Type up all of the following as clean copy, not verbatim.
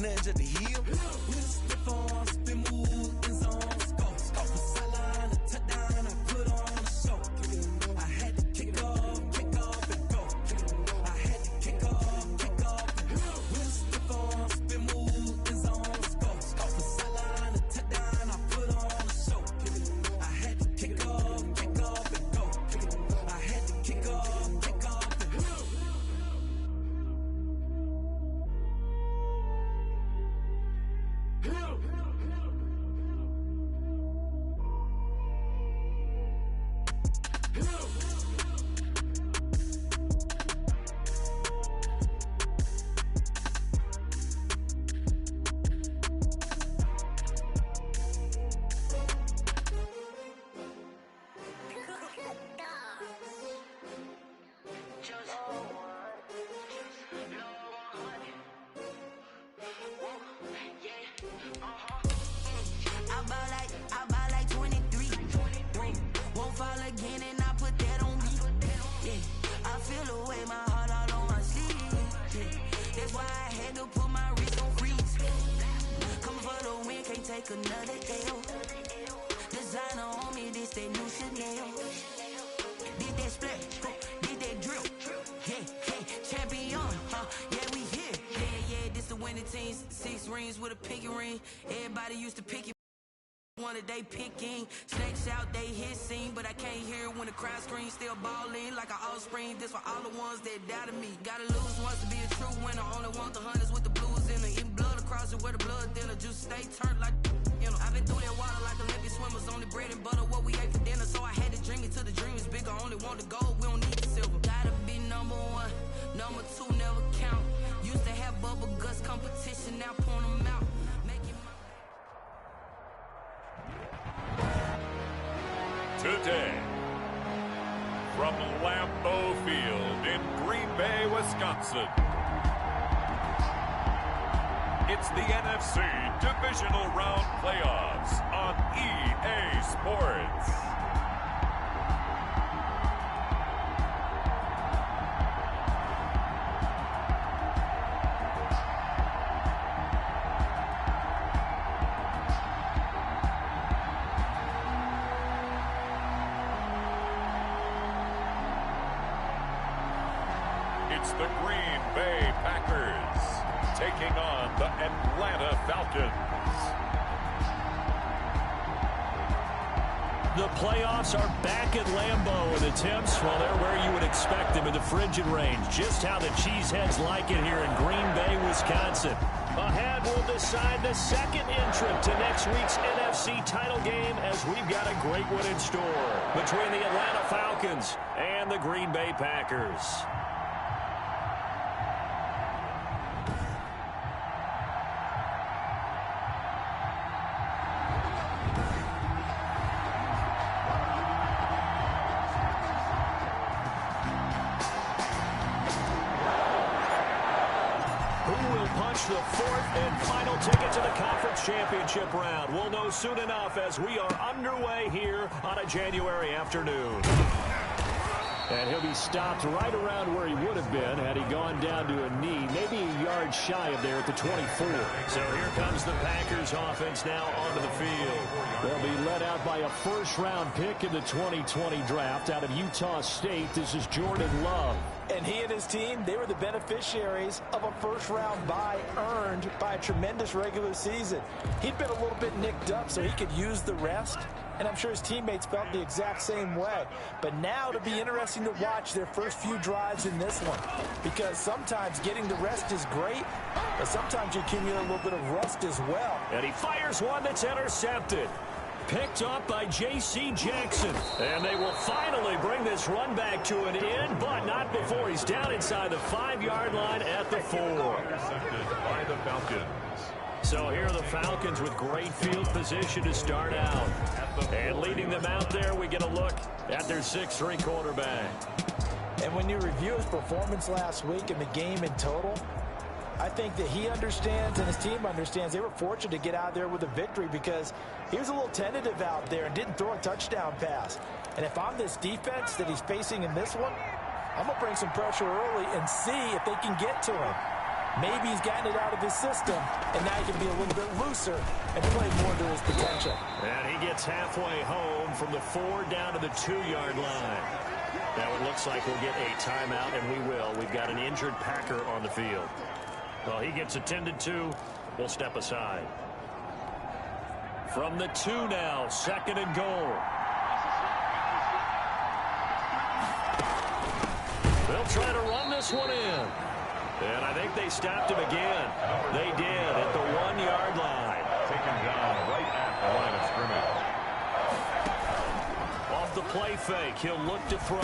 ain't nothing just to heal. With a stiff arm, spin move, in zone, scope. From sideline to touchdown, I put on a show. I had to kick off and go. I had to kick off and go. With a stiff arm, spin move, in zone, scope. From sideline to touchdown, I put on a show. I had to kick off and go. I had to kick off and go. I buy like 23. Won't fall again and I put that on me. Yeah, I feel away, my heart all on my sleeve. Yeah, that's why I had to put my wrist on freeze. Coming for the win, can't take another L. Designer on me, this that new Chanel. Did that split, did that drill. Yeah, champion, yeah, we here. Yeah, this the winning team. 6 rings with a pinky ring. Everybody used to pick it. Wanted they picking, snakes out, they hit scene, but I can't hear when the crowd screams. Still balling like an offspring. This for all the ones that doubted me. Gotta lose once to be a true winner. Only want the hunters with the blues in it. Eating blood across it where the blood thinner. Juice stay turned like, you know. I've been through that water like Olympic swimmers. Only bread and butter what we ate for dinner. So I had to dream it till the dream is bigger. Only want the gold, we don't need the silver. Gotta be number 1, number 2 never count. Used to have bubble guts competition, now point them out. Today, from Lambeau Field in Green Bay, Wisconsin, it's the NFC Divisional Round Playoffs on EA Sports. It's the Green Bay Packers taking on the Atlanta Falcons. The playoffs are back at Lambeau, and the temps, well, they're where you would expect them in the frigid range. Just how the Cheeseheads like it here in Green Bay, Wisconsin. Ahead, we'll decide the second entrant to next week's NFC title game, as we've got a great one in store between the Atlanta Falcons and the Green Bay Packers. The fourth and final ticket to the conference championship round. We'll know soon enough as we are underway here on a January afternoon. And he'll be stopped right around where he would have been had he gone down to a knee, maybe a yard shy of there at the 24. So here comes the Packers offense now onto the field. They'll be led out by a first-round pick in the 2020 draft out of Utah State. This is Jordan Love. And he and his team, they were the beneficiaries of a first-round bye earned by a tremendous regular season. He'd been a little bit nicked up so he could use the rest, and I'm sure his teammates felt the exact same way. But now it'll be interesting to watch their first few drives in this one, because sometimes getting the rest is great, but sometimes you accumulate a little bit of rust as well. And he fires one that's intercepted. Picked up by J.C. Jackson. And they will finally bring this run back to an end, but not before he's down inside the 5-yard line at the 4. Intercepted by the Falcons. So here are the Falcons with great field position to start out. And leading them out there, we get a look at their 6'3" quarterback. And when you review his performance last week and the game in total, I think that he understands and his team understands they were fortunate to get out there with a victory, because he was a little tentative out there and didn't throw a touchdown pass. And if I'm this defense that he's facing in this one, I'm going to bring some pressure early and see if they can get to him. Maybe he's gotten it out of his system, and now he can be a little bit looser and play more to his potential. And he gets halfway home from the 4 down to the 2-yard line. Now it looks like we'll get a timeout, and we will. We've got an injured Packer on the field. Well, he gets attended to. We'll step aside. From the 2 now, 2nd and goal. They'll try to run this one in. And I think they stopped him again. They did at the 1-yard line. Taken down right at the line of scrimmage. Off the play fake, he'll look to throw.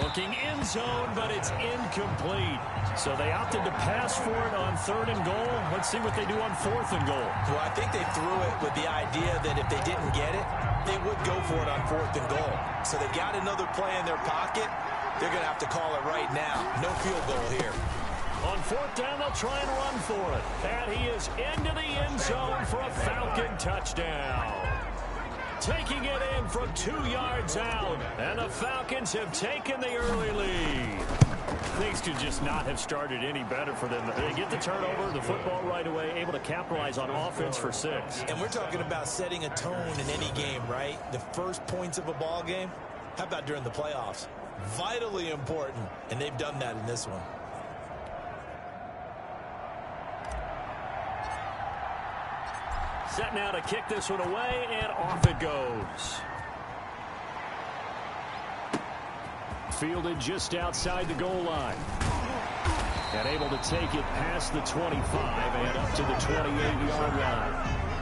Looking end zone, but it's incomplete. So they opted to pass for it on 3rd and goal. Let's see what they do on 4th and goal. Well, I think they threw it with the idea that if they didn't get it, they would go for it on 4th and goal. So they got another play in their pocket. They're going to have to call it right now. No field goal here. On 4th down, they'll try and run for it. And he is into the end zone for a Falcon touchdown. Taking it in from 2 yards out. And the Falcons have taken the early lead. Things could just not have started any better for them. They get the turnover, the football right away, able to capitalize on offense for 6. And we're talking about setting a tone in any game, right? The first points of a ball game. How about during the playoffs? Vitally important, and they've done that in this one. Set now to kick this one away, and off it goes. Fielded just outside the goal line. And able to take it past the 25 and up to the 28-yard line.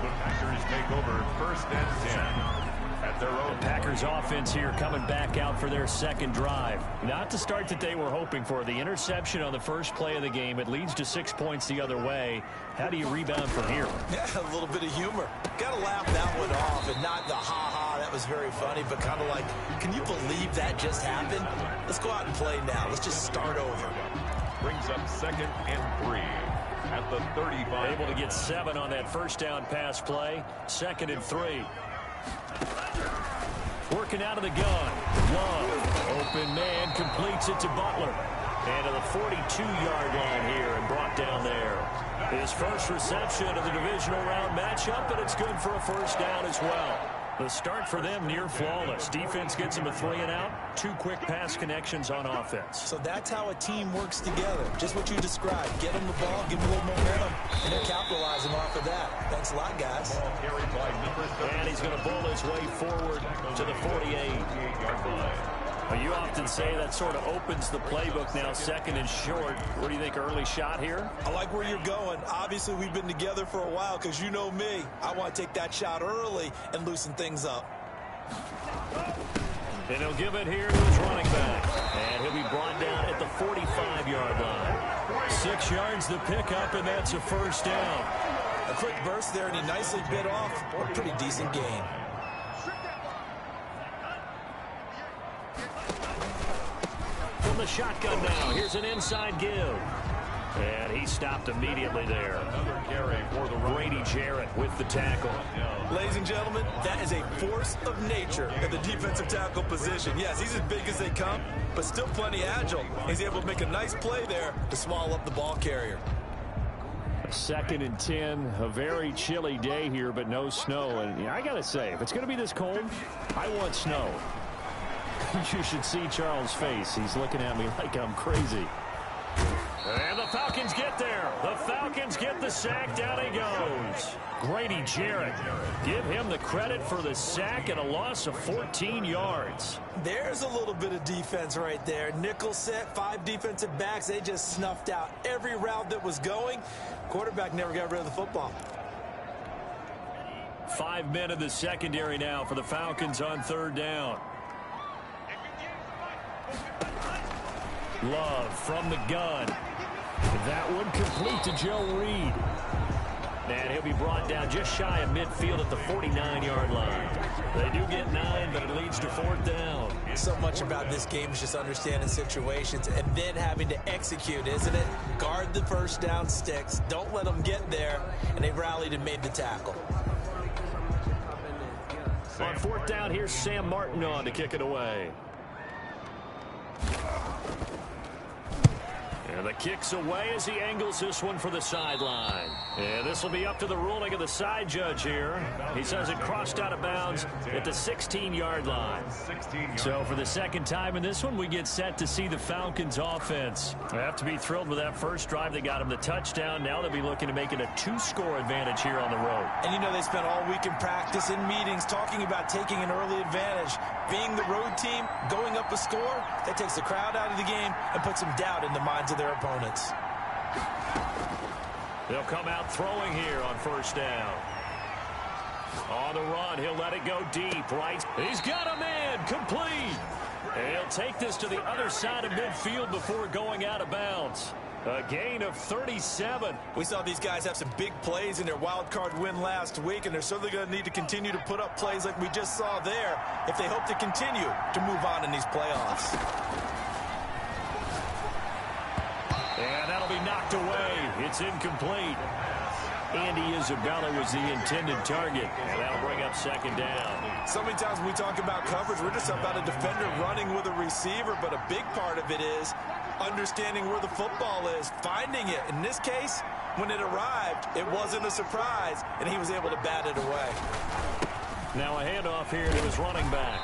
The Packers take over 1st and 10. At their own. The Packers offense here coming back out for their 2nd drive. Not the start that they were hoping for. The interception on the first play of the game. It leads to 6 points the other way. How do you rebound from here? Yeah, a little bit of humor. Got to laugh that one off, and not the ha-ha, that was very funny, but kind of like, can you believe that just happened? Let's go out and play now. Let's just start over. Brings up 2nd and 3 at the 35. Able to get 7 on that first down pass play. 2nd and 3. Working out of the gun. Love. Open man completes it to Butler. And to the 42-yard line here and brought down there. His first reception of the divisional round matchup, but it's good for a first down as well. The start for them near flawless. Defense gets them a 3 and out. 2 quick pass connections on offense. So that's how a team works together. Just what you described. Get them the ball, give them a little momentum, and they're capitalizing off of that. Thanks a lot, guys. And he's going to bowl his way forward to the 48-yard line. Well, you often say that sort of opens the playbook now, 2nd and short. What do you think, early shot here? I like where you're going. Obviously, we've been together for a while because you know me. I want to take that shot early and loosen things up. And he'll give it here to his running back. And he'll be brought down at the 45-yard line. 6 yards the pickup, and that's a first down. A quick burst there, and he nicely bit off. A pretty decent gain. From the shotgun now, here's an inside give. And he stopped immediately there. Another carry for the Grady Jarrett with the tackle. Ladies and gentlemen, that is a force of nature at the defensive tackle position. Yes, he's as big as they come, but still plenty agile. He's able to make a nice play there to swallow up the ball carrier. 2nd and 10, a very chilly day here, but no snow. And I got to say, if it's going to be this cold, I want snow. You should see Charles' face. He's looking at me like I'm crazy. And the Falcons get there. The Falcons get the sack. Down he goes. Grady Jarrett. Give him the credit for the sack and a loss of 14 yards. There's a little bit of defense right there. Nickel set, 5 defensive backs. They just snuffed out every route that was going. Quarterback never got rid of the football. 5 men in the secondary now for the Falcons on 3rd down. Love from the gun. That one complete to Joe Reed. And he'll be brought down just shy of midfield at the 49-yard line. They do get 9, but it leads to 4th down. So much about this game is just understanding situations and then having to execute, isn't it? Guard the first down sticks. Don't let them get there. And they rallied and made the tackle. On 4th down, here's Sam Martin on to kick it away. And the kick's away as he angles this one for the sideline. And this will be up to the ruling of the side judge here. He says it crossed out of bounds at the 16-yard line. So for the second time in this one, we get set to see the Falcons offense. They have to be thrilled with that first drive. They got him the touchdown. Now they'll be looking to make it a 2-score advantage here on the road. And you know they spent all week in practice, in meetings, talking about taking an early advantage. Being the road team, going up a score, that takes the crowd out of the game and puts some doubt in the minds of their opponents. They'll come out throwing here on first down. On the run, he'll let it go deep, right? He's got a man, complete. And he'll take this to the other side of midfield before going out of bounds. A gain of 37. We saw these guys have some big plays in their wild card win last week, and they're certainly going to need to continue to put up plays like we just saw there if they hope to continue to move on in these playoffs. And that'll be knocked away. It's incomplete. Andy Isabella was the intended target, and that'll bring up second down. So many times when we talk about coverage, we're just about a defender running with a receiver, but a big part of it is understanding where the football is, finding it. In this case, when it arrived, it wasn't a surprise, and he was able to bat it away. Now a handoff here to his running back.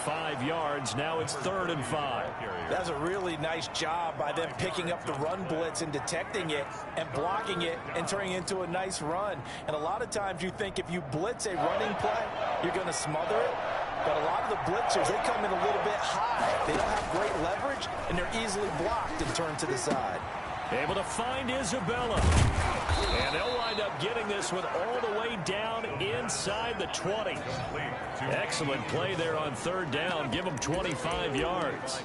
5 yards. Now it's 3rd and 5. That's a really nice job by them picking up the run blitz and detecting it and blocking it and turning it into a nice run. And a lot of times you think if you blitz a running play, you're going to smother it. But a lot of the blitzers, they come in a little bit high. They don't have great leverage, and they're easily blocked and turned to the side. Able to find Isabella. And they'll wind up getting this one all the way down inside the 20. Excellent play there on 3rd down. Give them 25 yards.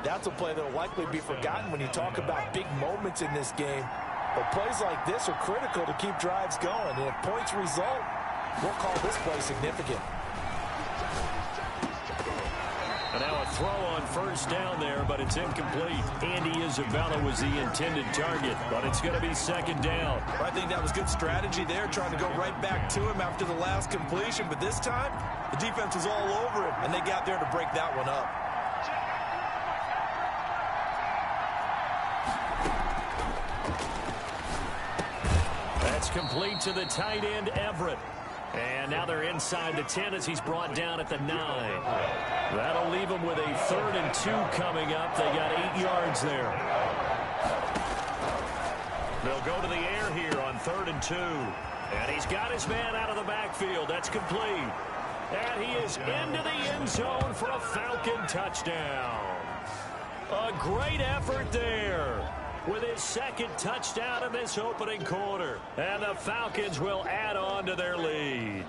That's a play that will likely be forgotten when you talk about big moments in this game. But plays like this are critical to keep drives going. And if points result, we'll call this play significant. And now a throw on 1st down there, but it's incomplete. Andy Isabella was the intended target, but it's going to be 2nd down. I think that was good strategy there, trying to go right back to him after the last completion. But this time, the defense was all over him, and they got there to break that one up. That's complete to the tight end, Everett. And now they're inside the 10 as he's brought down at the 9. That'll leave them with a 3rd and 2 coming up. They got 8 yards there. They'll go to the air here on 3rd and 2. And he's got his man out of the backfield. That's complete. And he is into the end zone for a Falcon touchdown. A great effort there with his 2nd touchdown in this opening quarter. And the Falcons will add on to their lead.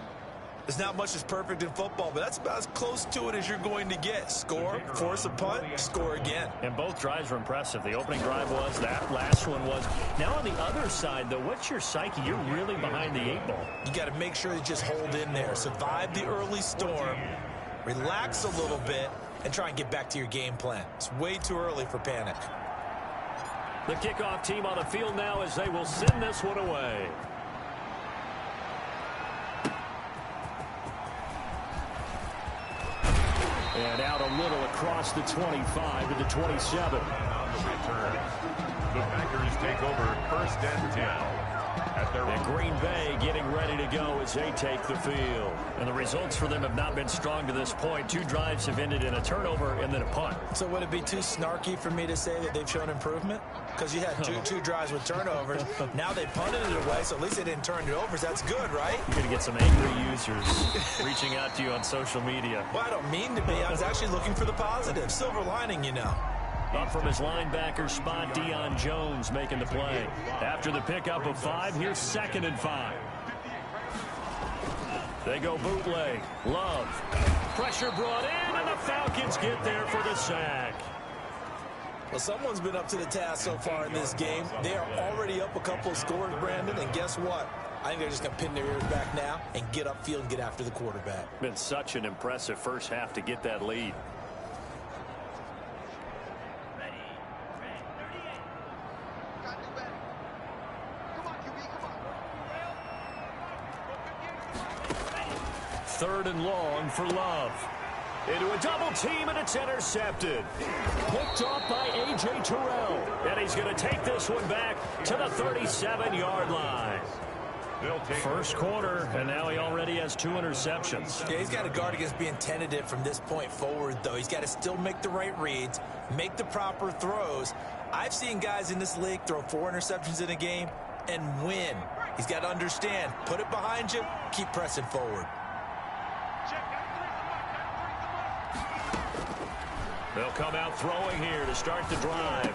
There's not much that's perfect in football, but that's about as close to it as you're going to get. Score, force a punt, score again. And both drives were impressive. The opening drive was, that last one was. Now on the other side, though, what's your psyche? You're really behind the 8 ball. You got to make sure you just hold in there. Survive the early storm, relax a little bit, and try and get back to your game plan. It's way too early for panic. The kickoff team on the field now as they will send this one away. And out a little across the 25 to the 27. On the return, the Packers take over 1st and 10. And Green Bay getting ready to go as they take the field. And the results for them have not been strong to this point. 2 drives have ended in a turnover and then a punt. So would it be too snarky for me to say that they've shown improvement? Because you had two drives with turnovers. Now they punted it away, so at least they didn't turn it over. So that's good, right? You're going to get some angry users reaching out to you on social media. Well, I don't mean to be. I was actually looking for the positive. Silver lining, you know. Up from his linebacker spot, Deion Jones making the play. After the pickup of 5, here's 2nd and 5. They go bootleg. Love. Pressure brought in, and the Falcons get there for the sack. Well, someone's been up to the task so far in this game. They are already up a couple of scores, Brandon, and guess what? I think they're just going to pin their ears back now and get upfield and get after the quarterback. Been such an impressive first half to get that lead. Third and long for Love. Into a double team, and it's intercepted. Picked off by A.J. Terrell. And he's going to take this one back to the 37-yard line. First quarter, and now he already has 2 interceptions. Yeah, he's got to guard against being tentative from this point forward, though. He's got to still make the right reads, make the proper throws. I've seen guys in this league throw 4 interceptions in a game and win. He's got to understand, put it behind you, keep pressing forward. They'll come out throwing here to start the drive.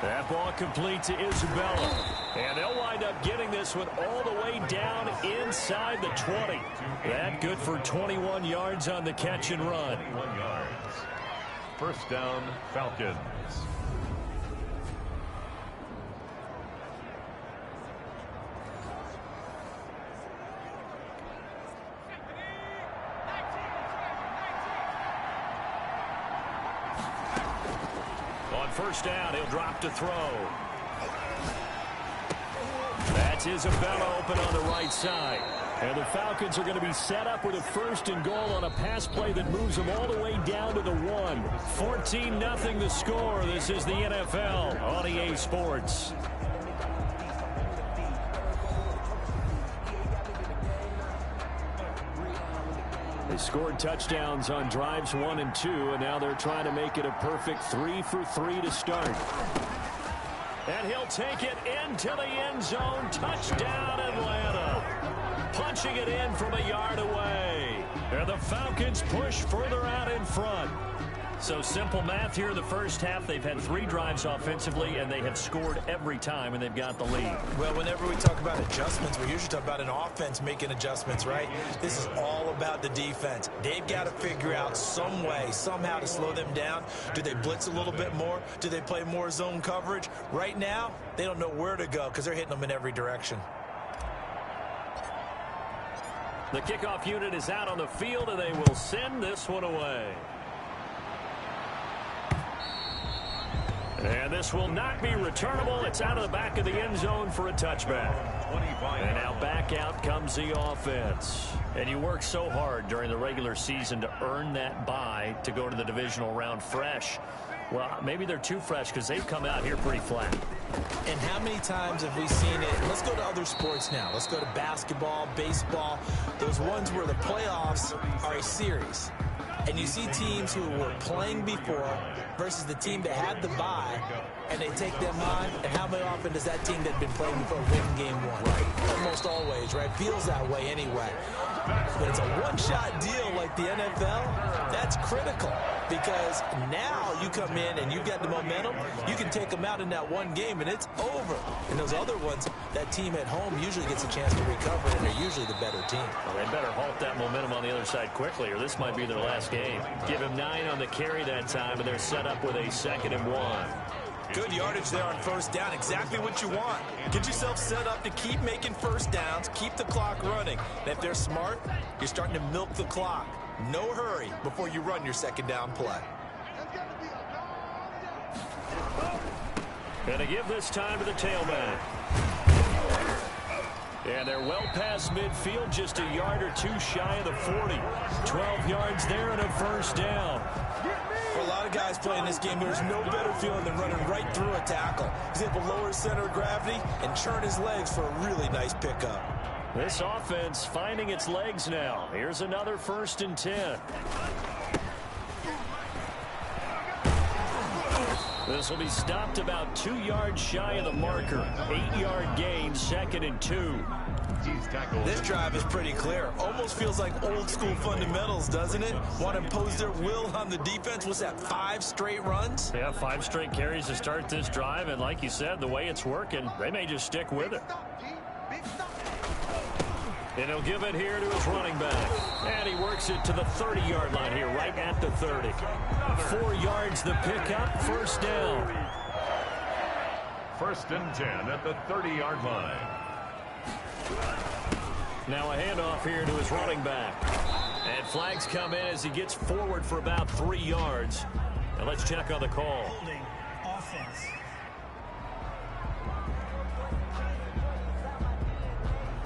That ball complete to Isabella. And they'll wind up getting this one all the way down inside the 20. That good for 21 yards on the catch and run. 21 yards. First down, Falcons. First down, he'll drop to throw. That's Isabella open on the right side. And the Falcons are going to be set up with a 1st and goal on a pass play that moves them all the way down to the 1. 14-0 the score. This is the NFL on EA Sports. They scored touchdowns on drives 1 and 2, and now they're trying to make it a perfect 3 for 3 to start. And he'll take it into the end zone. Touchdown, Atlanta. Punching it in from a yard away. And the Falcons push further out in front. So simple math here in the first half. They've had 3 drives offensively, and they have scored every time, and they've got the lead. Well, whenever we talk about adjustments, we usually talk about an offense making adjustments, right? This is all about the defense. They've got to figure out some way, somehow to slow them down. Do they blitz a little bit more? Do they play more zone coverage? Right now, they don't know where to go because they're hitting them in every direction. The kickoff unit is out on the field, and they will send this one away. And this will not be returnable. It's out of the back of the end zone for a touchback. And now back out comes the offense. And you work so hard during the regular season to earn that bye to go to the divisional round fresh. Well, maybe they're too fresh because they've come out here pretty flat. And how many times have we seen it? Let's go to other sports now. Let's go to basketball, baseball, those ones where the playoffs are a series. And you see teams who were playing before versus the team that had the bye, and they take them on, and how often does that team that had been playing before win game 1? Right. Almost always, right? Feels that way anyway. But it's a one-shot deal like the NFL. That's critical because now you come in and you've got the momentum. You can take them out in that one game, and it's over. And those other ones, that team at home usually gets a chance to recover, and they're usually the better team. Well, they better halt that momentum on the other side quickly, or this might be their last game. Give him 9 on the carry that time, and they're set up with a 2nd and 1. Good yardage there on first down. Exactly what you want. Get yourself set up to keep making first downs, keep the clock running. And if they're smart, you're starting to milk the clock. No hurry before you run your 2nd down play. And to give this time to the tailback. And they're well past midfield, just a yard or 2 shy of the 40. 12 yards there and a first down. For a lot of guys playing this game, there's no better feeling than running right through a tackle. He's able to lower his center of gravity and churn his legs for a really nice pickup. This offense finding its legs now. Here's another 1st and 10. This will be stopped about 2 yards shy of the marker. 8-yard gain, 2nd and 2. This drive is pretty clear. Almost feels like old school fundamentals, doesn't it? Want to impose their will on the defense. What's that, 5 straight runs? Yeah, 5 straight carries to start this drive. And like you said, the way it's working, they may just stick with it. And he'll give it here to his running back. And he works it to the 30-yard line here, right at the 30. 4 yards the pickup, first down. 1st and 10 at the 30-yard line. Now a handoff here to his running back. And flags come in as he gets forward for about 3 yards. And let's check on the call. Holding offense.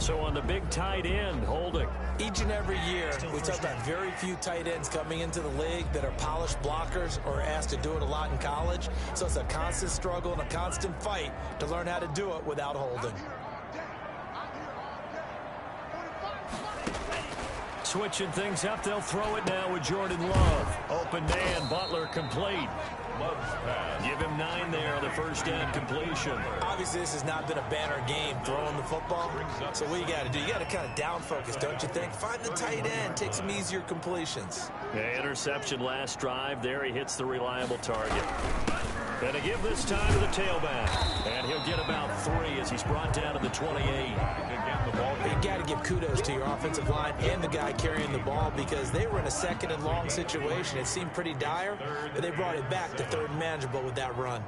So on the big tight end, holding. Each and every year, we talk about very few tight ends coming into the league that are polished blockers or asked to do it a lot in college. So it's a constant struggle and a constant fight to learn how to do it without holding. Switching things up, they'll throw it now with Jordan Love. Open man, Butler complete. Give him 9 there on the first down completion. Obviously, this has not been a banner game throwing the football. So what you got to do, you got to kind of down focus, don't you think? Find the tight end, take some easier completions. Yeah, interception last drive. There he hits the reliable target. And to give this time to the tailback. And he'll get about 3 as he's brought down to the 28. You got to give kudos to your offensive line and the guy carrying the ball because they were in a second and long situation. It seemed pretty dire, but they brought it back to third and manageable with that run.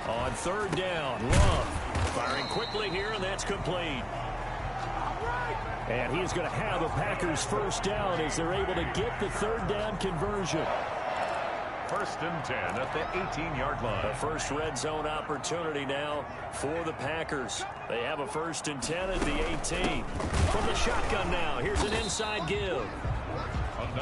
On third down, Love firing quickly here, and that's complete. And he's going to have a Packers first down as they're able to get the third down conversion. First and 10 at the 18-yard line. A first red zone opportunity now for the Packers. They have a first and 10 at the 18. From the shotgun now, here's an inside give.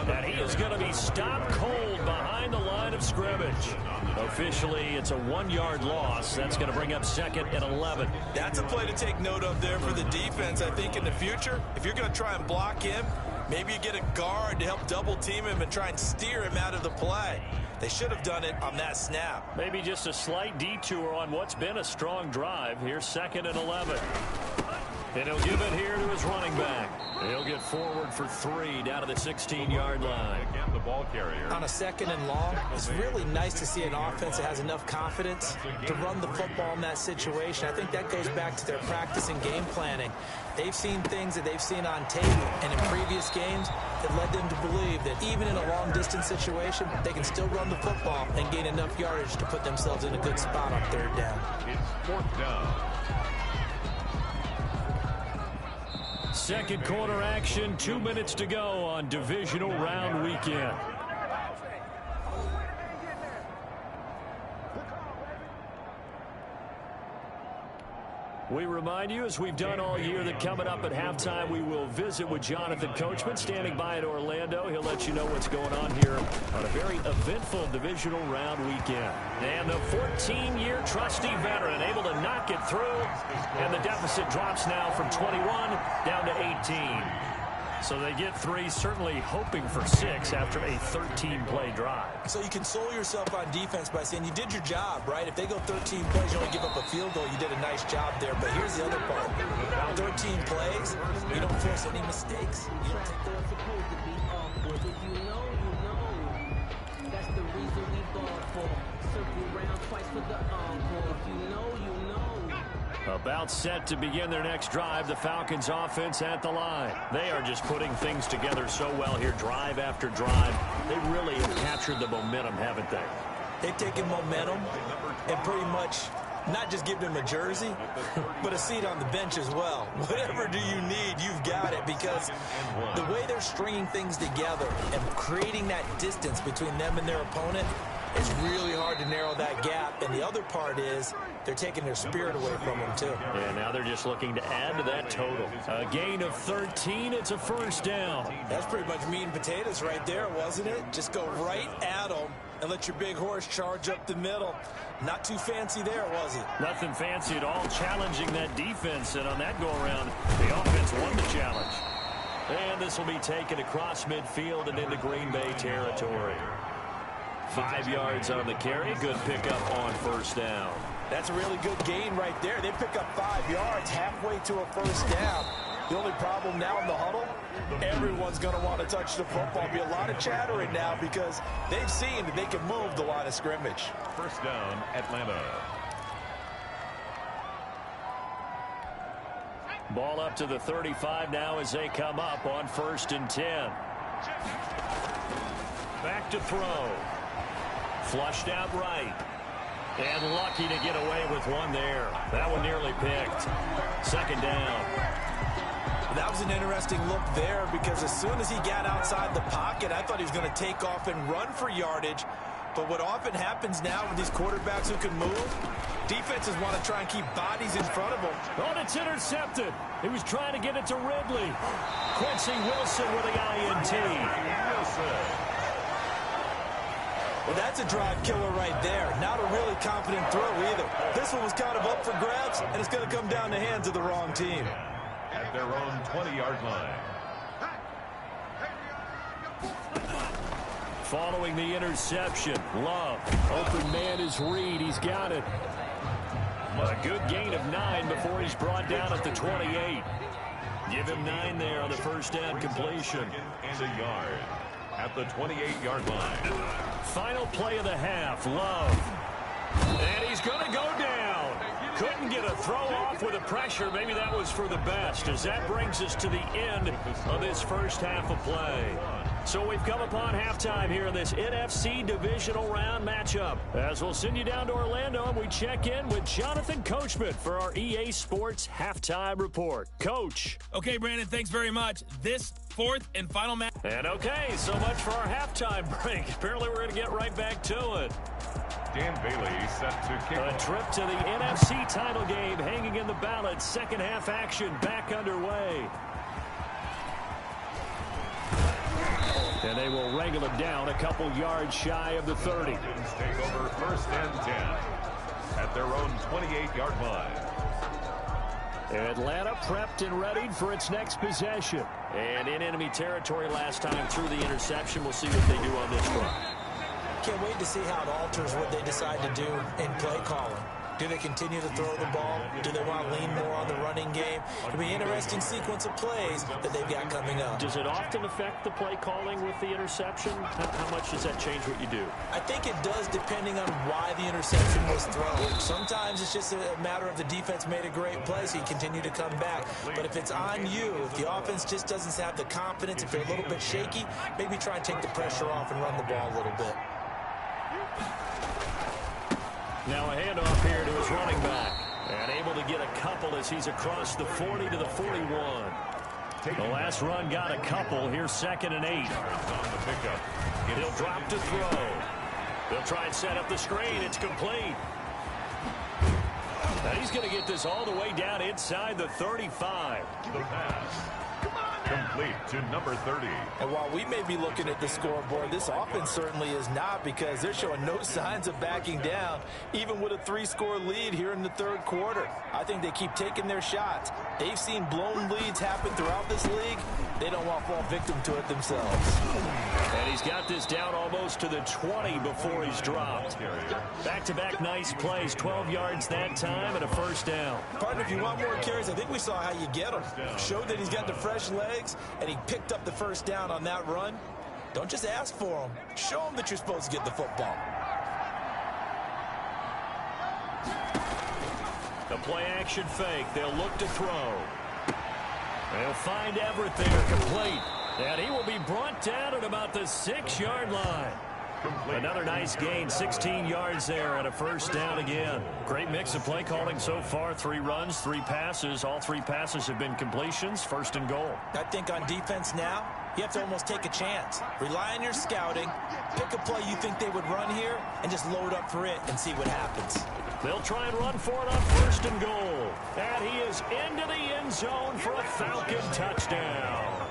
And he is going to be stopped cold behind the line of scrimmage. Officially, it's a 1-yard loss. That's going to bring up second and 11. That's a play to take note of there for the defense. I think in the future, if you're going to try and block him, maybe you get a guard to help double team him and try and steer him out of the play. They should have done it on that snap. Maybe just a slight detour on what's been a strong drive. Here's second and 11. And he'll give it here to his running back. He'll get forward for 3 down to the 16-yard line. Again, the ball carrier. On a second and long, it's really nice to see an offense that has enough confidence to run the football in that situation. I think that goes back to their practice and game planning. They've seen things that they've seen on tape and in previous games that led them to believe that even in a long-distance situation, they can still run the football and gain enough yardage to put themselves in a good spot on third down. It's fourth down. Second quarter action, 2 minutes to go on divisional round weekend. We remind you, as we've done all year, that coming up at halftime, we will visit with Jonathan Coachman, standing by in Orlando. He'll let you know what's going on here on a very eventful divisional round weekend. And the 14-year trusty veteran able to knock it through, and the deficit drops now from 21 down to 18. So they get 3, certainly hoping for 6 after a 13-play drive. So you console yourself on defense by saying you did your job, right? If they go 13 plays, you only give up a field goal, you did a nice job there. But here's the other part. 13 plays, you don't force any mistakes. You don't take They're supposed to be awkward. If you know, you know. That's the reason we bought for. Circle round twice for the encore. If you know, you know. About set to begin their next drive, the Falcons offense at the line. They are just putting things together so well here, drive after drive. They really have captured the momentum, haven't they? They've taken momentum and pretty much not just give them a jersey, but a seat on the bench as well. Whatever do you need, you've got it, because the way they're stringing things together and creating that distance between them and their opponent, it's really hard to narrow that gap. And the other part is they're taking their spirit away from them, too. And now they're just looking to add to that total. A gain of 13, it's a first down. That's pretty much meat and potatoes right there, wasn't it? Just go right at them and let your big horse charge up the middle. Not too fancy there, was it? Nothing fancy at all, challenging that defense. And on that go-around, the offense won the challenge. And this will be taken across midfield and into Green Bay territory. 5 yards on the carry. Good pickup on first down. That's a really good gain right there. They pick up 5 yards halfway to a first down. The only problem now in the huddle, everyone's going to want to touch the football. Be a lot of chattering now because they've seen that they can move the line of scrimmage. First down, Atlanta. Ball up to the 35 now as they come up on first and 10. Back to throw. Flushed out right. And lucky to get away with one there. That one nearly picked. Second down. That was an interesting look there because as soon as he got outside the pocket, I thought he was going to take off and run for yardage. But what often happens now with these quarterbacks who can move, Defenses want to try and keep bodies in front of them. Oh, it's intercepted. He was trying to get it to Ridley. Quincy Wilson with the INT. Well, that's a drive killer right there. Not a really confident throw either. This one was kind of up for grabs, and it's going to come down the hands of the wrong team. At their own 20-yard line. Following the interception, Love. Open man is Reed. He's got it. A good gain of 9 before he's brought down at the 28. Give him 9 there on the first down completion. And a yard at the 28-yard line. Final play of the half, Love. And he's going to go down. Couldn't get a throw off with the pressure. Maybe that was for the best, as that brings us to the end of this first half of play. So we've come upon halftime here in this NFC divisional round matchup. As we'll send you down to Orlando, and we check in with Jonathan Coachman for our EA Sports Halftime Report. Coach. Okay, Brandon, thanks very much. This fourth and final match. And okay, so much for our halftime break. Apparently we're going to get right back to it. Dan Bailey set to kick A off. trip to the NFC title game half in the balance. Second half action back underway. And they will wrangle him down a couple yards shy of the 30. Take over first and 10 at their own 28-yard line. Atlanta prepped and readied for its next possession. And in enemy territory last time through the interception. We'll see what they do on this front. Can't wait to see how it alters what they decide to do in play calling. Do they continue to throw the ball? Do they want to lean more on the running game? It'll be an interesting sequence of plays that they've got coming up. Does it often affect the play calling with the interception? How much does that change what you do? I think it does, depending on why the interception was thrown. Sometimes it's just a matter of the defense made a great play, so you continue to come back. But if it's on you, if the offense just doesn't have the confidence, if they're a little bit shaky, maybe try and take the pressure off and run the ball a little bit. Now a handoff here to his running back. And able to get a couple as he's across the 40 to the 41. The last run got a couple. Here's 2nd and 8. He'll drop to throw. They'll try and set up the screen. It's complete. Now he's going to get this all the way down inside the 35. The pass. Complete to number 30. And while we may be looking at the scoreboard, this offense certainly is not, because they're showing no signs of backing down, even with a 3-score lead here in the third quarter. I think they keep taking their shots. They've seen blown leads happen throughout this league. They don't want to fall victim to it themselves. And he's got this down almost to the 20 before he's dropped. Back-to-back nice plays, 12 yards that time and a first down. Partner, if you want more carries, I think we saw how you get them. Showed that he's got the fresh legs, and he picked up the first down on that run. Don't just ask for them. Show them that you're supposed to get the football. The play-action fake. They'll look to throw. They'll find Everett there, complete. And he will be brought down at about the 6-yard line. Another nice gain, 16 yards there and a first down again. Great mix of play calling so far. 3 runs, 3 passes. All 3 passes have been completions. First and goal. I think on defense now, you have to almost take a chance. Rely on your scouting. Pick a play you think they would run here and just load up for it and see what happens. They'll try and run for it on first and goal. And he is into the end zone for a Falcon touchdown.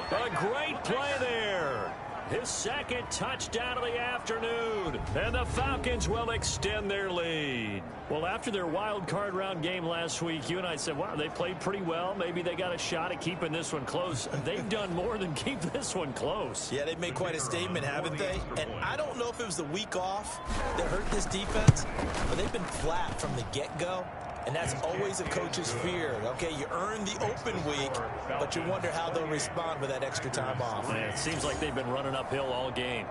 A great play there. His 2nd touchdown of the afternoon. And the Falcons will extend their lead. Well, after their wild card round game last week, you and I said, wow, they played pretty well. Maybe they got a shot at keeping this one close. They've done more than keep this one close. Yeah, they've made quite a statement, haven't they? And I don't know if it was the week off that hurt this defense, but they've been flat from the get-go. And that's always a coach's fear. Okay, you earn the open week, but you wonder how they'll respond with that extra time off. Man, it seems like they've been running uphill all game.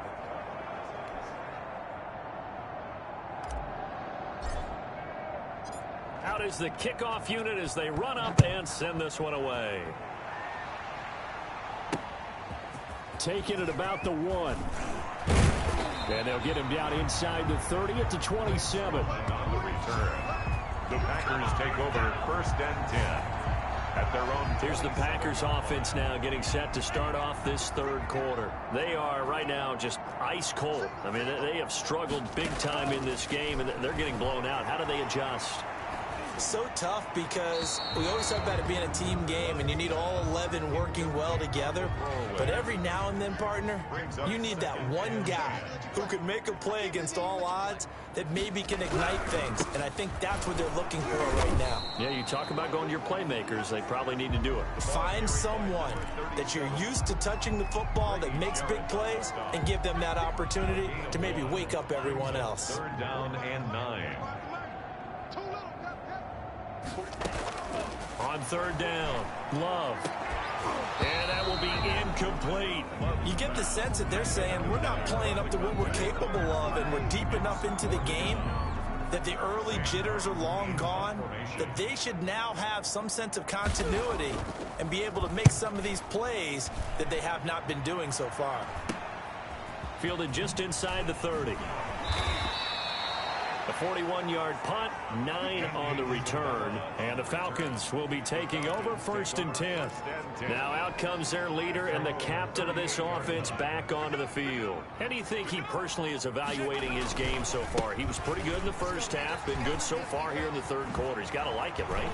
Out is the kickoff unit as they run up and send this one away. Taking it about the 1. And they'll get him down inside the 30 at the 27. On the return, the Packers take over first and 10 at their own. Here's the Packers offense now getting set to start off this third quarter. They are right now just ice cold. I mean, they have struggled big time in this game, and they're getting blown out. How do they adjust? So tough because we always talk about it being a team game and you need all 11 working well together. But every now and then, partner, you need that one guy who can make a play against all odds that maybe can ignite things. And I think that's what they're looking for right now. Yeah, you talk about going to your playmakers. They probably need to do it. Find someone that you're used to touching the football that makes big plays and give them that opportunity to maybe wake up everyone else. 3rd down and 9. On 3rd down, Love. And that will be incomplete. You get the sense that they're saying we're not playing up to what we're capable of, and we're deep enough into the game that the early jitters are long gone, that they should now have some sense of continuity and be able to make some of these plays that they have not been doing so far. Fielded just inside the 30. A 41-yard punt, 9 on the return, and the Falcons will be taking over 1st and 10. Now out comes their leader and the captain of this offense back onto the field. How do you think he personally is evaluating his game so far? He was pretty good in the first half, been good so far here in the third quarter. He's got to like it, right?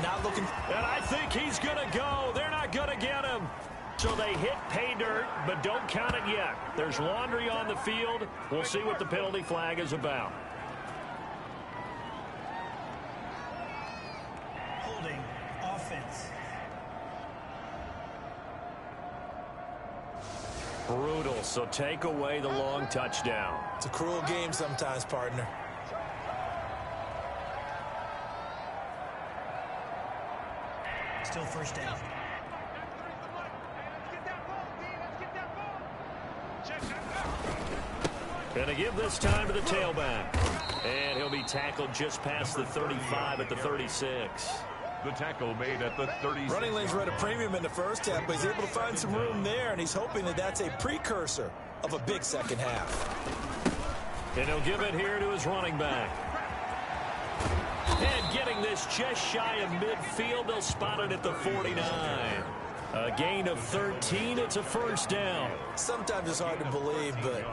Not looking. And I think he's going to go. They're not going to get him. So they hit pay dirt, but don't count it yet. There's laundry on the field. We'll see what the penalty flag is about. Offense. Brutal, so take away the long touchdown. It's a cruel game sometimes, partner. Still 1st down. Gonna give this time to the tailback. And he'll be tackled just past the 35 at the 36. The tackle made at the 36. Running lanes were at a premium in the first half, but he's able to find some room there, and he's hoping that that's a precursor of a big second half. And he'll give it here to his running back. And getting this just shy of midfield, they'll spot it at the 49. A gain of 13, it's a 1st down. Sometimes it's hard to believe, but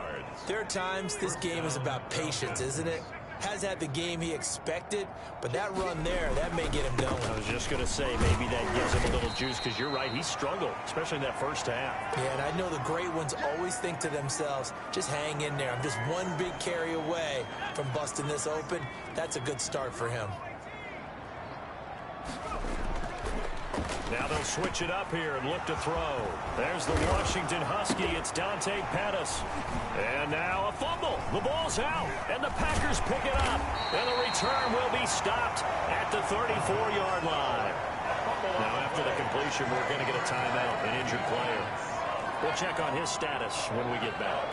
there are times this game is about patience, isn't it? Has had the game he expected, but that run there, that may get him going. I was just going to say, maybe that gives him a little juice, because you're right, he struggled, especially in that first half. Yeah, and I know the great ones always think to themselves, just hang in there. I'm just one big carry away from busting this open. That's a good start for him. Now they'll switch it up here and look to throw. There's the Washington Husky. It's Dante Pettis. And now a fumble. The ball's out, and the Packers pick it up. And the return will be stopped at the 34-yard line. Now after the completion, we're going to get a timeout, an injured player. We'll check on his status when we get back.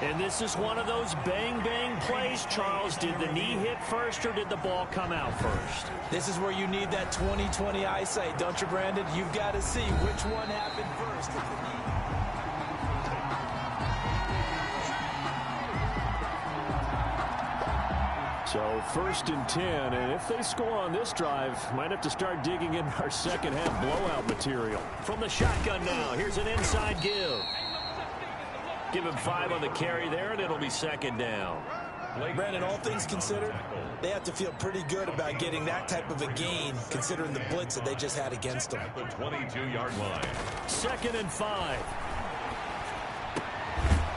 And this is one of those bang-bang plays, Charles. Did the knee hit first, or did the ball come out first? This is where you need that 20/20 eyesight, don't you, Brandon? You've got to see which one happened first. So 1st and 10, and if they score on this drive, might have to start digging in our second half blowout material. From the shotgun now, here's an inside give. Give him 5 on the carry there, and it'll be 2nd down. Brandon, all things considered, they have to feel pretty good about getting that type of a gain, considering the blitz that they just had against them. At the 22-yard line. 2nd and 5.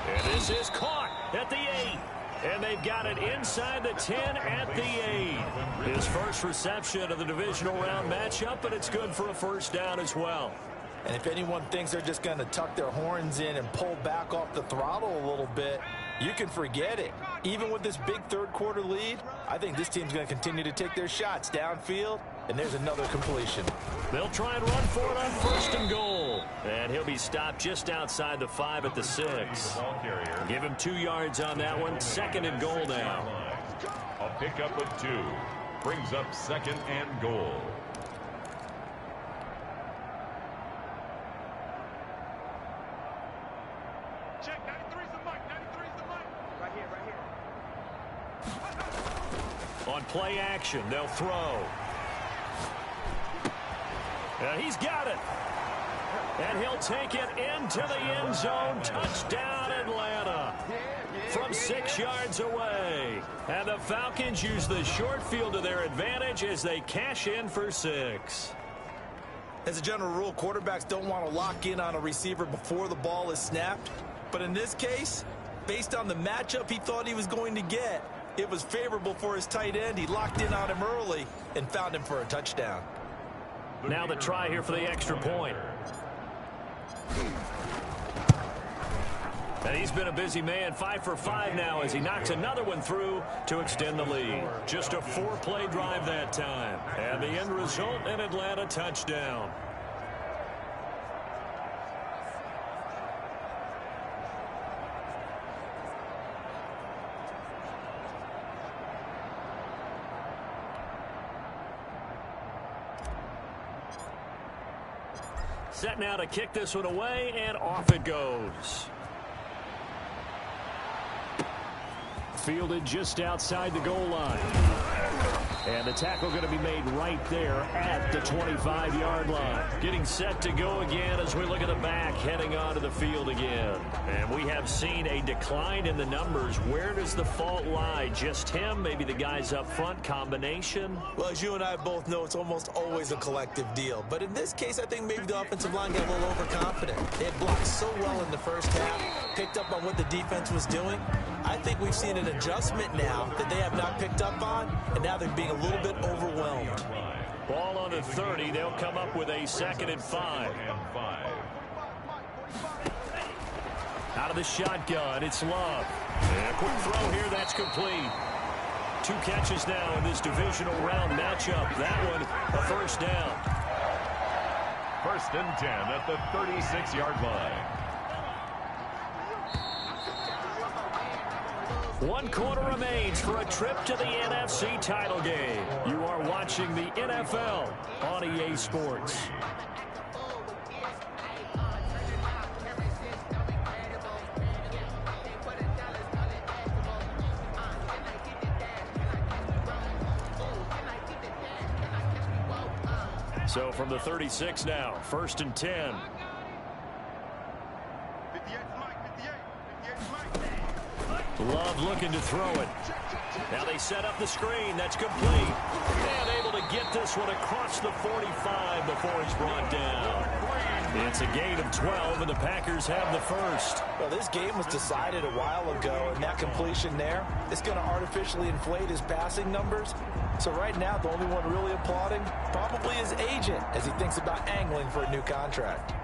And this is caught at the 8. And they've got it inside the 10 at the 8. His first reception of the divisional round matchup, but it's good for a 1st down as well. And if anyone thinks they're just going to tuck their horns in and pull back off the throttle a little bit, you can forget it. Even with this big third quarter lead, I think this team's going to continue to take their shots downfield, and there's another completion. They'll try and run for it on 1st and goal. And he'll be stopped just outside the 5 at the 6. Give him 2 yards on that one. 2nd and goal now. A pickup of 2. Brings up 2nd and goal. Check, 93's the mic, 93's the mic. Right here, right here. On play action, they'll throw. And he's got it. And he'll take it into the end zone. Touchdown, Atlanta. From 6 yards away. And the Falcons use the short field to their advantage as they cash in for 6. As a general rule, quarterbacks don't want to lock in on a receiver before the ball is snapped. But in this case, based on the matchup he thought he was going to get, it was favorable for his tight end. He locked in on him early and found him for a touchdown. Now the try here for the extra point. And he's been a busy man, 5 for 5 now as he knocks another one through to extend the lead. Just a 4-play drive that time. And the end result, an Atlanta touchdown. Set now to kick this one away, and off it goes. Fielded just outside the goal line. And the tackle going to be made right there at the 25-yard line. Getting set to go again as we look at the back heading onto the field again. And we have seen a decline in the numbers. Where does the fault lie? Just him? Maybe the guys up front? Combination? Well, as you and I both know, it's almost always a collective deal. But in this case, I think maybe the offensive line got a little overconfident. They had blocked so well in the first half, picked up on what the defense was doing. I think we've seen an adjustment now that they have not picked up on, and now they're being a little bit overwhelmed. Ball on the 30. They'll come up with a 2nd and 5. Out of the shotgun, it's Love. And a quick throw here, that's complete. 2 catches now in this divisional round matchup. That one, a first down. 1st and 10 at the 36-yard line. 1 quarter remains for a trip to the NFC title game. You are watching the NFL on EA Sports. So from the 36 now, 1st and 10. Love looking to throw it. Now they set up the screen. That's complete. And able to get this one across the 45 before it's brought down. It's a gain of 12, and the Packers have the first. Well, this game was decided a while ago, and that completion there is going to artificially inflate his passing numbers. So right now, the only one really applauding probably his agent as he thinks about angling for a new contract.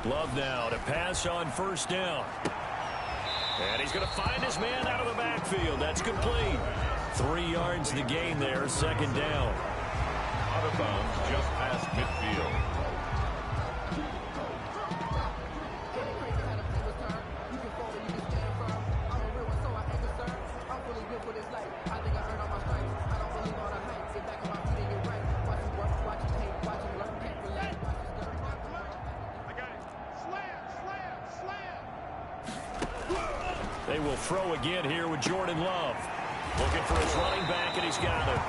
Love now to pass on 1st down. And he's going to find his man out of the backfield. That's complete. 3 yards the gain there, 2nd down. Out of bounds just past midfield. They will throw again here with Jordan Love. Looking for his running back, and he's got it.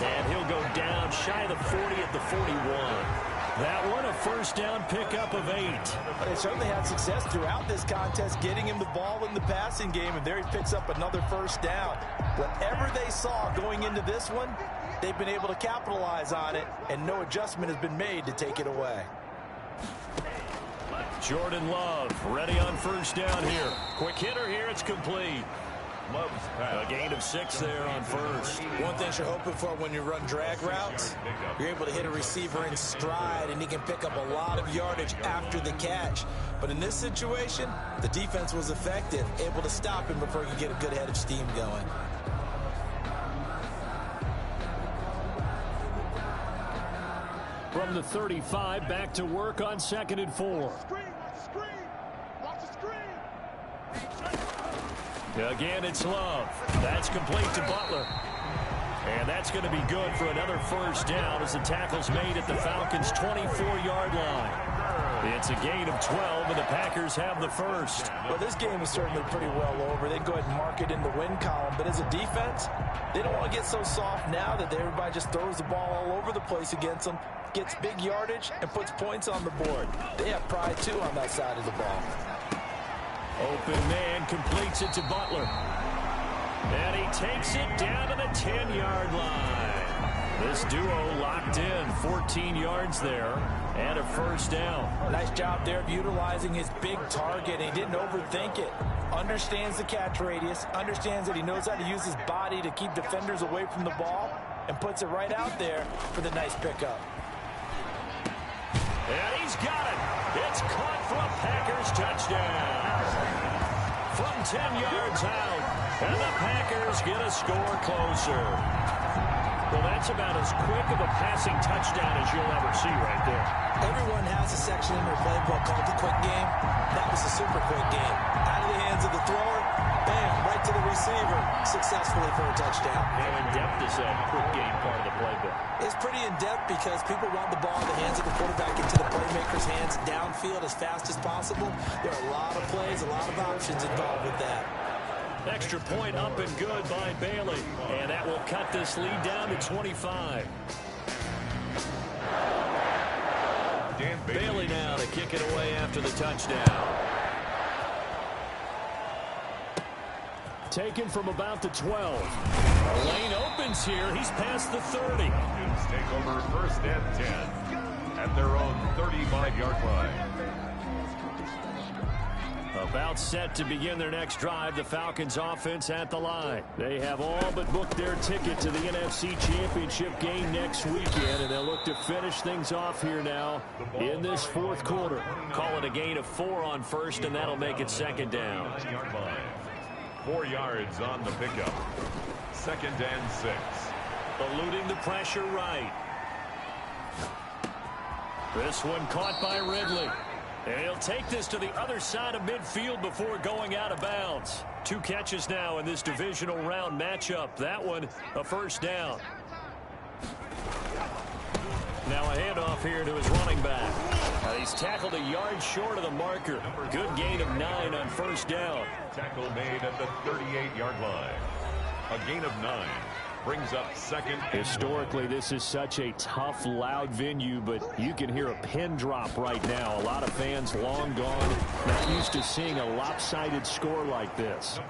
And he'll go down shy of the 40 at the 41. That one, a 1st down pickup of 8. They certainly had success throughout this contest, getting him the ball in the passing game, and there he picks up another 1st down. Whatever they saw going into this one, they've been able to capitalize on it, and no adjustment has been made to take it away. Jordan Love ready on 1st down here. Quick hitter here, it's complete. Love's pass. A gain of 6 there on 1st. One thing you're hoping for when you run drag routes, you're able to hit a receiver in stride, and he can pick up a lot of yardage after the catch. But in this situation, the defense was effective, able to stop him before he could get a good head of steam going. From the 35, back to work on 2nd and 4. Again, it's Love. That's complete to Butler. And that's going to be good for another first down as the tackle's made at the Falcons' 24-yard line. It's a gain of 12, and the Packers have the first. Well, this game is certainly pretty well over. They go ahead and mark it in the win column. But as a defense, they don't want to get so soft now that everybody just throws the ball all over the place against them, gets big yardage, and puts points on the board. They have pride, too, on that side of the ball. Open man completes it to Butler. And he takes it down to the 10-yard line. This duo locked in, 14 yards there, and a first down. Nice job there of utilizing his big target. He didn't overthink it. Understands the catch radius, understands that he knows how to use his body to keep defenders away from the ball, and puts it right out there for the nice pickup. And he's got it. It's caught for a Packers touchdown. From 10 yards out, and the Packers get a score closer. Well, that's about as quick of a passing touchdown as you'll ever see right there. Everyone has a section in their playbook called the quick game. That was a super quick game. Out of the hands of the thrower, bam, right to the receiver, successfully for a touchdown. How in-depth is that quick game part of the playbook? It's pretty in-depth because people want the ball in the hands of the quarterback into the playmaker's hands downfield as fast as possible. There are a lot of plays, a lot of options involved with that. Extra point up and good by Bailey. And that will cut this lead down to 25. Bailey now to kick it away after the touchdown. Taken from about the 12. A lane opens here. He's past the 30. Falcons take over first and 10 at their own 35-yard line. About set to begin their next drive, the Falcons offense at the line. They have all but booked their ticket to the NFC Championship game next weekend, and they'll look to finish things off here now in this fourth quarter. Call it a gain of 4 on first, and that'll make it second down. 4 yards on the pickup. 2nd and 6. Eluding the pressure right. This one caught by Ridley. And he'll take this to the other side of midfield before going out of bounds. 2 catches now in this divisional round matchup. That one, a first down. Now a handoff here to his running back. He's tackled a yard short of the marker. Good gain of 9 on first down. Tackle made at the 38-yard line. A gain of 9. Brings up second. Historically, this is such a tough, loud venue, but you can hear a pin drop right now. A lot of fans long gone, not used to seeing a lopsided score like this.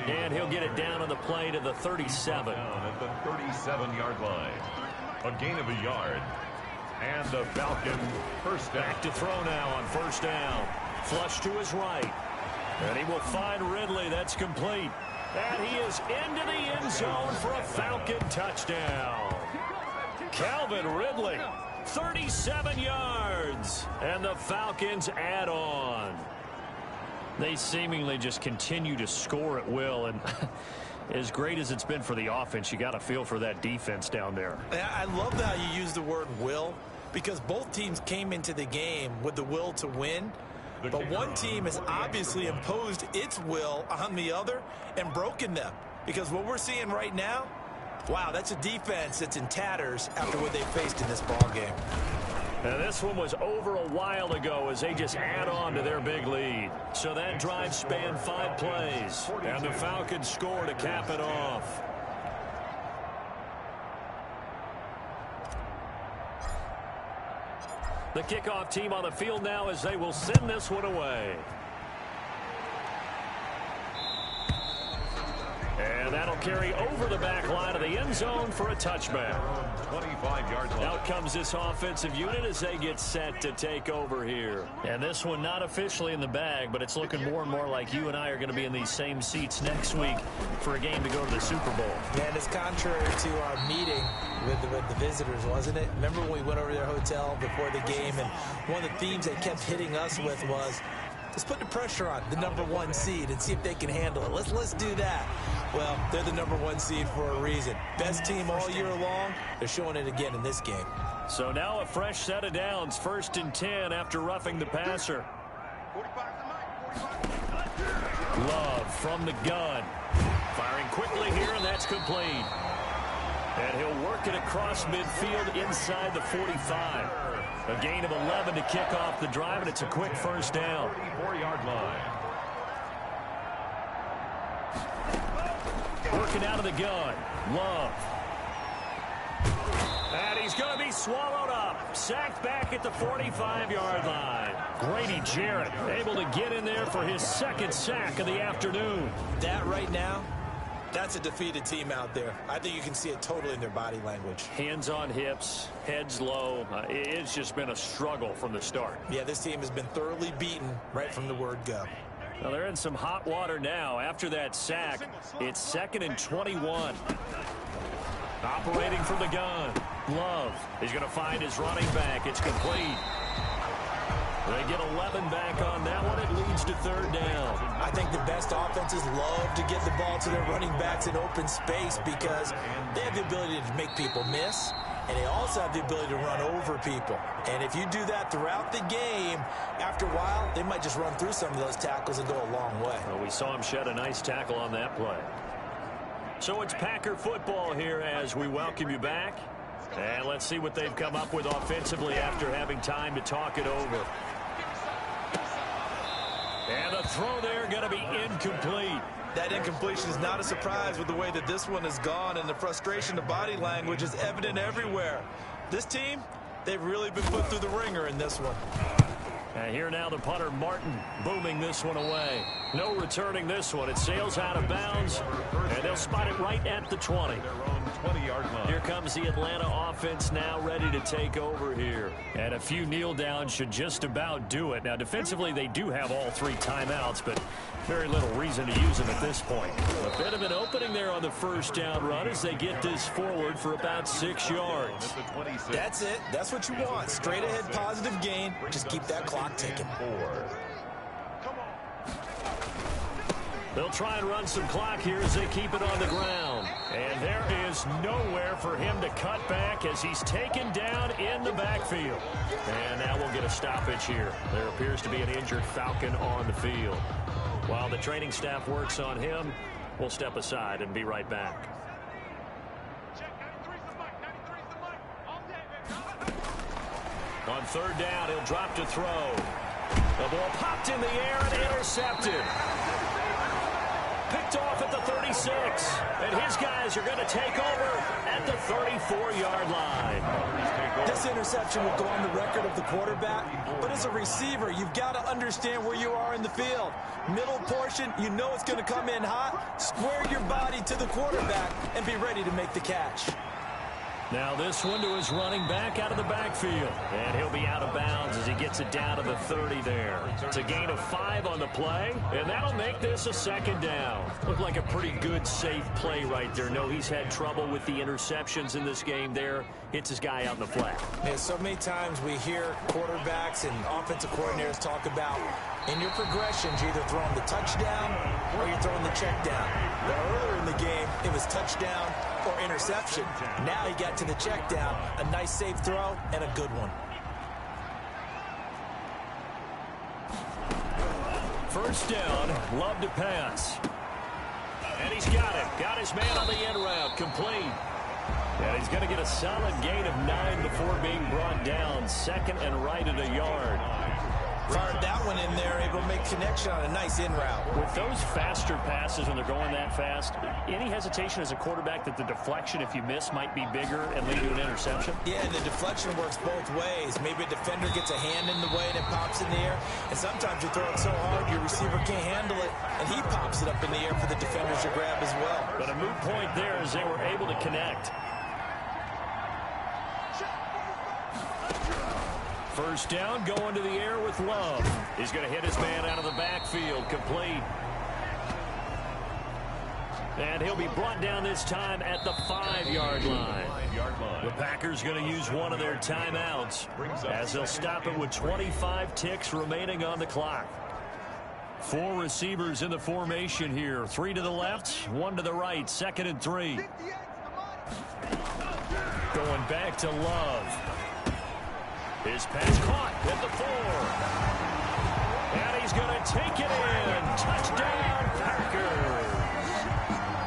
And he'll get it down on the play to the 37. Down at the 37-yard line. A gain of a yard. And the Falcon first down. Back to throw now on first down. Flush to his right. And he will find Ridley. That's complete. And he is into the end zone for a Falcon touchdown. Calvin Ridley, 37 yards. And the Falcons add on. They seemingly just continue to score at will. And as great as it's been for the offense, you got to feel for that defense down there. I love how you use the word will, because both teams came into the game with the will to win. But one team has obviously imposed its will on the other and broken them. Because what we're seeing right now, wow, that's a defense that's in tatters after what they faced in this ball game. And this one was over a while ago as they just add on to their big lead. So that drive spanned 5 plays. And the Falcons score to cap it off. The kickoff team on the field now as they will send this one away. And that'll carry over the back line of the end zone for a touchback. 25-yard line. Out comes this offensive unit as they get set to take over here. And this one not officially in the bag, but it's looking more and more like you and I are going to be in these same seats next week for a game to go to the Super Bowl. Yeah, and it's contrary to our meeting with the visitors, wasn't it? Remember when we went over to their hotel before the game, and one of the themes they kept hitting us with was, let's put the pressure on the #1 seed and see if they can handle it. Let's do that. Well, they're the #1 seed for a reason. Best team all year long. They're showing it again in this game. So now a fresh set of downs, 1st and 10 after roughing the passer. Love from the gun. Firing quickly here, and that's complete. And he'll work it across midfield inside the 45. A gain of 11 to kick off the drive, and it's a quick first down. 34-yard line. Working out of the gun. Love. And he's going to be swallowed up. Sacked back at the 45-yard line. Grady Jarrett able to get in there for his second sack of the afternoon. That right now, that's a defeated team out there. I think you can see it totally in their body language. Hands on hips, heads low. It's just been a struggle from the start. Yeah, this team has been thoroughly beaten right from the word go. Well, they're in some hot water now. After that sack, it's 2nd and 21. Operating from the gun. Love. He's going to find his running back. It's complete. They get 11 back on that one. It leads to 3rd down. I think the best offenses love to get the ball to their running backs in open space because they have the ability to make people miss, and they also have the ability to run over people. And if you do that throughout the game, after a while, they might just run through some of those tackles and go a long way. Well, we saw him shed a nice tackle on that play. So it's Packer football here as we welcome you back. And let's see what they've come up with offensively after having time to talk it over. And the throw there going to be incomplete. That incompletion is not a surprise with the way that this one has gone, and the frustration of body language is evident everywhere. This team, they've really been put through the ringer in this one. And here now the punter, Martin, booming this one away. No returning this one. It sails out of bounds, and they'll spot it right at the 20. 20-yard line. Here comes the Atlanta offense now ready to take over here. And a few kneel downs should just about do it. Now, defensively, they do have all 3 timeouts, but very little reason to use them at this point. A bit of an opening there on the first down run as they get this forward for about 6 yards. That's it. That's what you want. Straight ahead positive gain. Just keep that clock ticking. They'll try and run some clock here as they keep it on the ground. And there is nowhere for him to cut back as he's taken down in the backfield. And now we'll get a stoppage here. There appears to be an injured Falcon on the field. While the training staff works on him, we'll step aside and be right back. On 3rd down, he'll drop to throw. The ball popped in the air and intercepted. Picked off at the 36. And his guys are going to take over at the 34-yard line. This interception will go on the record of the quarterback, but as a receiver, you've got to understand where you are in the field. Middle portion, you know it's going to come in hot. Square your body to the quarterback and be ready to make the catch. Now this one to his running back out of the backfield. And he'll be out of bounds as he gets it down to the 30 there. It's a gain of 5 on the play, and that'll make this a 2nd down. Looked like a pretty good, safe play right there. No, he's had trouble with the interceptions in this game there. Hits his guy out in the flat. Man, so many times we hear quarterbacks and offensive coordinators talk about in your progressions, you're either throwing the touchdown or you're throwing the check down. But earlier in the game, it was touchdown or interception. Now he got to the check down. A nice safe throw and a good one. First down, Love to pass. And he's got it. Got his man on the end route. Complete. And he's going to get a solid gain of 9 before being brought down. 2nd and right at a yard. Fired that one in there, able to make connection on a nice in route. With those faster passes when they're going that fast, any hesitation as a quarterback that the deflection, if you miss, might be bigger and lead to an interception? Yeah, and the deflection works both ways. Maybe a defender gets a hand in the way and it pops in the air. And sometimes you throw it so hard your receiver can't handle it, and he pops it up in the air for the defenders to grab as well. But a moot point there as they were able to connect. First down, going to the air with Love. He's going to hit his man out of the backfield, complete. And he'll be brought down this time at the 5-yard line. The Packers going to use one of their timeouts as they'll stop it with 25 ticks remaining on the clock. 4 receivers in the formation here. 3 to the left, 1 to the right. 2nd and 3. Going back to Love. His pass caught at the 4. And he's going to take it in. Touchdown, Packers.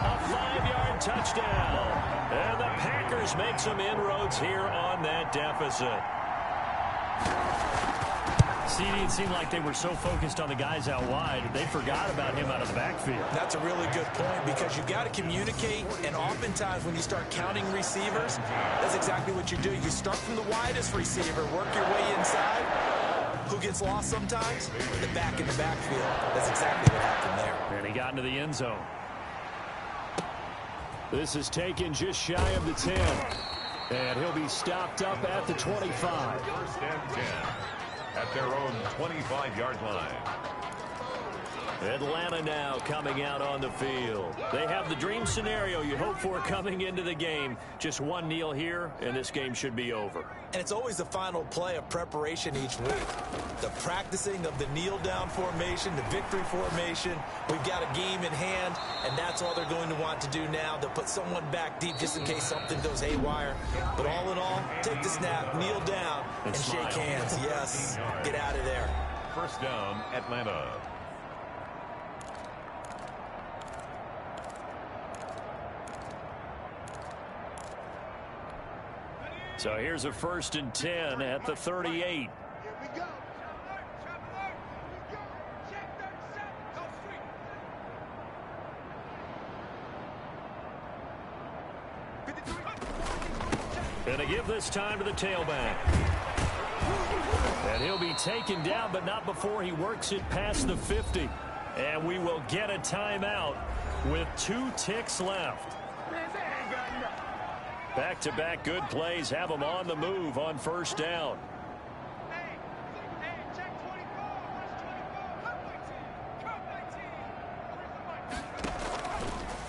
A 5-yard touchdown. And the Packers make some inroads here on that deficit. CD, it seemed like they were so focused on the guys out wide, they forgot about him out of the backfield. That's a really good point because you got to communicate, and oftentimes when you start counting receivers, that's exactly what you do. You start from the widest receiver, work your way inside. Who gets lost sometimes? The back in the backfield. That's exactly what happened there. And he got into the end zone. This is taken just shy of the 10. And he'll be stopped up at the 25. First and 10 at their own 25-yard line. Atlanta now coming out on the field. They have the dream scenario you hope for coming into the game. Just one kneel here, and this game should be over. And it's always the final play of preparation each week. The practicing of the kneel-down formation, the victory formation. We've got a game in hand, and that's all they're going to want to do now. They'll put someone back deep just in case something goes haywire. But all in all, take the snap, kneel down, and shake hands. Yes, get out of there. First down, Atlanta. So here's a 1st and 10 at the 38. Here we go. Traveler. Here we go. Check 37. Go straight. Going to give this time to the tailback. And he'll be taken down, but not before he works it past the 50. And we will get a timeout with 2 ticks left. Back-to-back good plays have them on the move on first down. Hey, check 24. Watch 24. Come 19. Come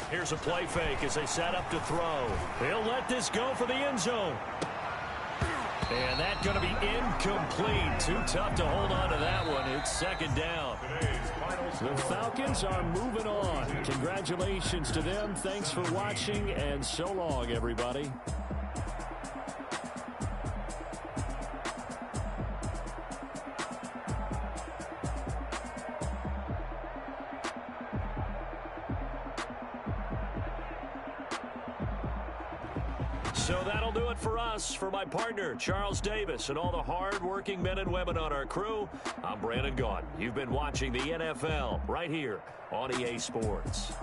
19. Here's a play fake as they set up to throw. He'll let this go for the end zone. And that's going to be incomplete. Too tough to hold on to that one. It's second down. The Falcons are moving on. Congratulations to them. Thanks for watching, and so long, everybody. So that'll do it for us. For my partner, Charles Davis, and all the hard-working men and women on our crew, I'm Brandon Gaudin. You've been watching the NFL right here on EA Sports.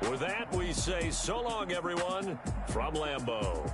With that, we say so long, everyone, from Lambeau.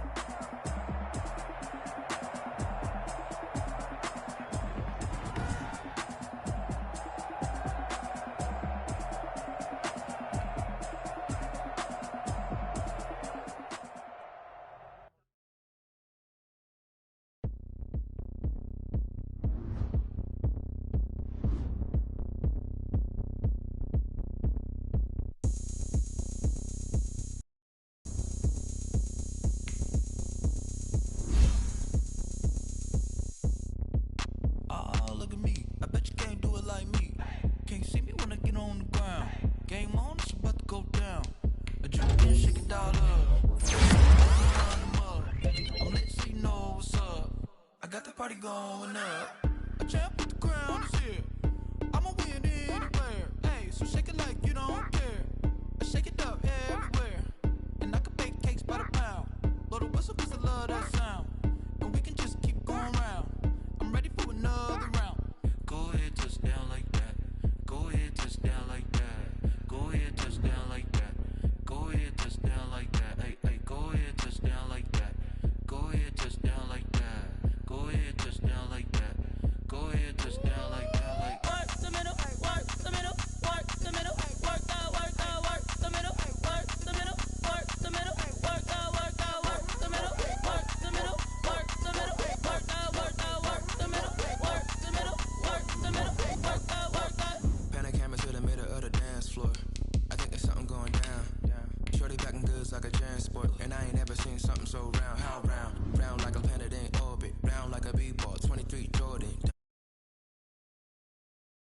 Going up. A champ